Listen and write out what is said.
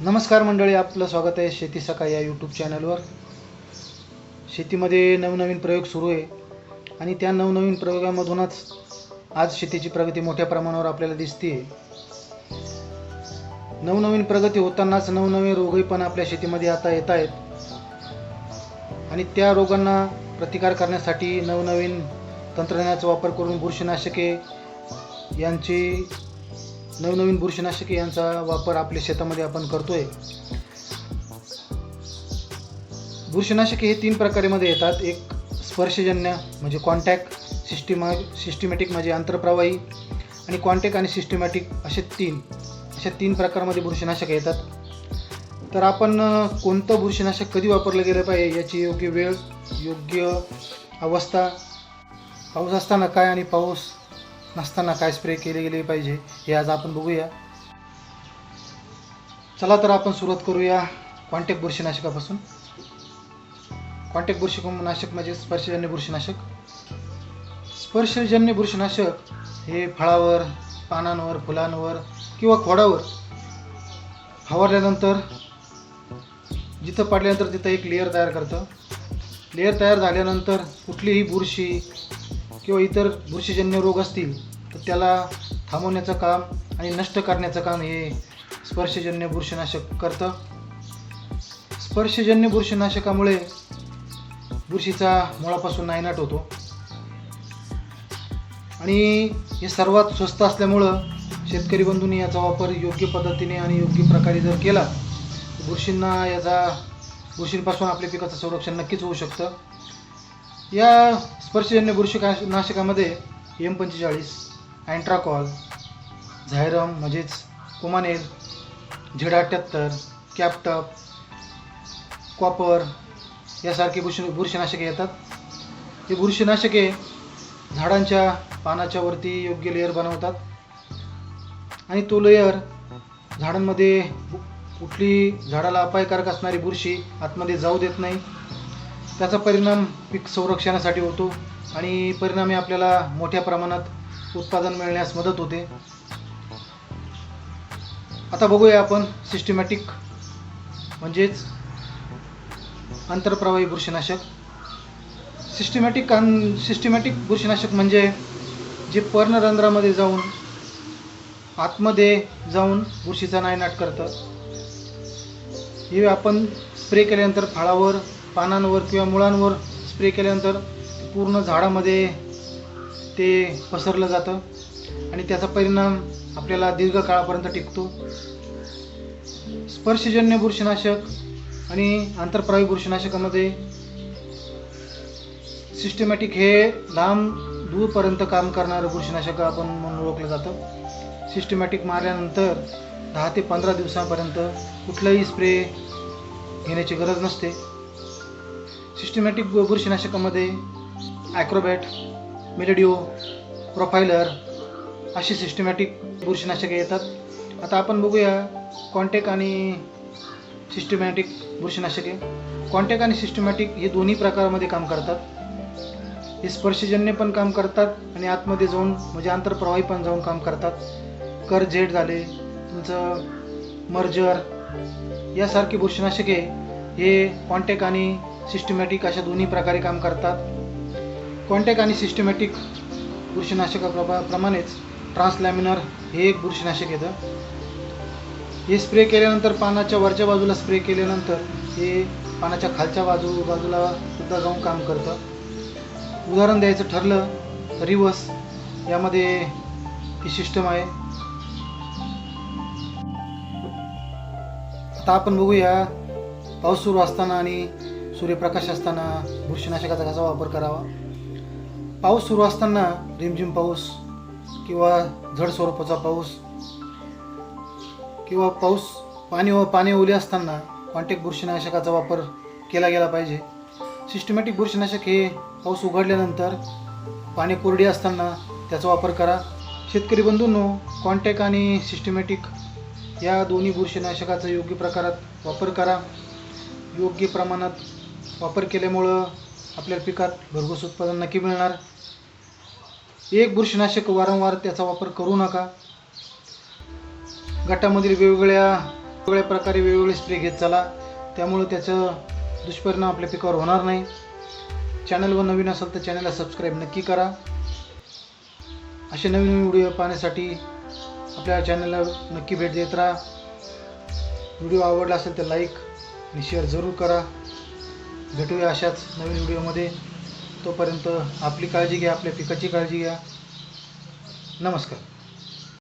नमस्कार मंडळी, आपलं स्वागत आहे शेती सकाळ या यूट्यूब चॅनलवर. शेतीमध्ये नवनवीन प्रयोग सुरू आहे आणि त्या नवनवीन प्रयोगामधूनच आज शेतीची प्रगती मोठ्या प्रमाणावर आपल्याला दिसते. नवनवीन प्रगती होतानाच नवनवीन रोगही पण आपल्या शेतीमध्ये आता येत आहेत आणि त्या रोगांना प्रतिकार करण्यासाठी नवनवीन तंत्रज्ञानाचा वापर करून नवनवीन बुरशीनाशके यांचा वापर आपल्या शेतामध्ये आपण करतोय. बुरशीनाशके हे 3 प्रकारामध्ये येतात. एक स्पर्शजन्य म्हणजे कॉन्टॅक्ट, सिस्टमॅटिक म्हणजे आंतरप्रवाही आणि कॉन्टॅक्ट आणि सिस्टमॅटिक अशा तीन प्रकारामध्ये बुरशीनाशके येतात. तर आपण कोणतं बुरशीनाशक कधी वापरलं गेलं पाहिजे याची योग्य वेळ, योग्य अवस्था, पाऊस असताना काय आणि पाऊस नसताना काय स्प्रे केले गेले पाहिजे हे आज आपण बघूया. चला तर आपण सुरुवात करूया कॉन्टॅक्ट बुरशीनाशकापासून. कॉन्टॅक्ट बुरशीनाशक म्हणजे स्पर्शजन्य बुरशीनाशक. स्पर्शजन्य बुरशीनाशक हे फळावर, पानांवर, फुलांवर किंवा खोडावर फवारल्यानंतर जिथं पडल्यानंतर तिथं एक लेअर तयार करतं. लेअर तयार झाल्यानंतर कुठलीही बुरशी किंवा इतर बुरशीजन्य रोग असतील तर त्याला थांबवण्याचं काम आणि नष्ट करण्याचं काम हे स्पर्शजन्य बुरशीनाशक करतं. स्पर्शजन्य बुरशीनाशकामुळे बुरशीचा मुळापासून नायनाट होतो आणि हे सर्वात स्वस्त असल्यामुळं शेतकरी बंधूंनी याचा वापर योग्य पद्धतीने आणि योग्य प्रकारे जर केला तर बुरशींपासून आपल्या पिकाचं संरक्षण नक्कीच होऊ शकतं. या स्पर्शजन्य बुरशीनाशकामध्ये M45, अँट्राकॉल, झायरम म्हणजेच कुमानेल, Z78, कॅप्टप, कॉपर यासारखे बुरशीनाशके येतात. ही बुरशीनाशके झाडांच्या पानाच्या वरती योग्य लेअर बनवतात आणि तो लेअर झाडांमध्ये कुठली झाडाला अपायकारक असणारी बुरशी आतमध्ये जाऊ देत नाही. त्याचा परिणाम पीक संरक्षणासाठी होतो आणि परिणामी आपल्याला मोठ्या प्रमाणात उत्पादन मिळण्यास मदत होते. आता बघूया आपण सिस्टमॅटिक म्हणजेच आंतरप्रवाही बुरशीनाशक. सिस्टमॅटिक बुरशीनाशक म्हणजे जे पर्णरंध्रामध्ये जाऊन आतमध्ये जाऊन बुरशीचा नायनाट करतं. हे आपण स्प्रे केल्यानंतर फळावर, पानांवर किंवा मुळांवर स्प्रे केल्यानंतर पूर्ण झाडामध्ये ते पसरलं जातं आणि त्याचा परिणाम आपल्याला दीर्घ काळापर्यंत टिकतो. स्पर्शजन्य बुरशीनाशक आणि आंतरप्रवाही बुरशीनाशकामध्ये सिस्टमॅटिक हे लांब दूरपर्यंत काम करणारं बुरशीनाशक आपण म्हणून ओळखलं जातं. सिस्टमॅटिक मारल्यानंतर 10 ते 15 दिवसांपर्यंत कुठलाही स्प्रे घेण्याची गरज नसते. सिस्टमॅटिक बुरशीनाशकामध्ये ॲक्रोबॅट, मेलेडिओ, प्रोफायलर अशी सिस्टमॅटिक बुरशीनाशके येतात. आता आपण बघूया कॉन्टॅक्ट आणि सिस्टमॅटिक बुरशीनाशके. कॉन्टॅक्ट आणि सिस्टमॅटिक हे दोन्ही प्रकारामध्ये काम करतात. हे स्पर्शजन्य पण काम करतात आणि आतमध्ये जाऊन म्हणजे आंतरप्रवाही पण जाऊन काम करतात. करजेट झाले, तुमचं मर्जर यासारखी बुरशीनाशके हे कॉन्टॅक्ट आणि सिस्टमॅटिक अशा दोन्ही प्रकारे काम करतात. कॉन्टॅक्ट आणि सिस्टमॅटिक बुरशीनाशकाप्रमाणेच ट्रान्सलॅमिनर हे एक बुरशीनाशक येतं. हे स्प्रे केल्यानंतर पानाच्या वरच्या बाजूला स्प्रे केल्यानंतर हे पानाच्या खालच्या बाजूला सुद्धा जाऊन काम करतं. उदाहरण द्यायचं ठरलं तर रिवर्स यामध्ये ही सिस्टम आहे. आता आपण बघूया पाऊस सुरू असताना आणि सूर्यप्रकाश असताना बुरशीनाशकाचा कसा वापर करावा. पाऊस सुरू असताना रिमझिम पाऊस किंवा झड स्वरूपाचा पाऊस किंवा पाणी ओले असताना कॉन्टॅक्ट बुरशीनाशकाचा वापर केला गेला पाहिजे. सिस्टमॅटिक बुरशीनाशक हे पाऊस उघडल्यानंतर पाणी कोरडी असताना त्याचा वापर करा. शेतकरी बंधूंनो, कॉन्टॅक्ट आणि सिस्टमॅटिक या दोन्ही बुरशीनाशकाचा योग्य प्रकारात वापर करा. योग्य प्रमाणात वापर केल्यामुळं आपल्या पिकात भरघोस उत्पादन नक्की मिळणार. एक बुरशीनाशक वारंवार त्याचा वापर करू नका. गटामधील वेगवेगळ्या वेगवेगळ्या प्रकारे वेगवेगळे स्प्रे घेत चला, त्यामुळे त्याचं दुष्परिणाम आपल्या पिकावर होणार नाही. चॅनलवर नवीन असाल तर चॅनलला सबस्क्राईब नक्की करा. असे नवीन नवीन व्हिडिओ पाहण्यासाठी आपल्या चॅनलला नक्की भेट देत राहा. व्हिडिओ आवडला असेल तर लाईक आणि शेअर जरूर करा. भेटूया अशाच नवीन व्हिडिओमध्ये. तोपर्यंत आपली काळजी घ्या, आपल्या पिकाची काळजी घ्या. नमस्कार.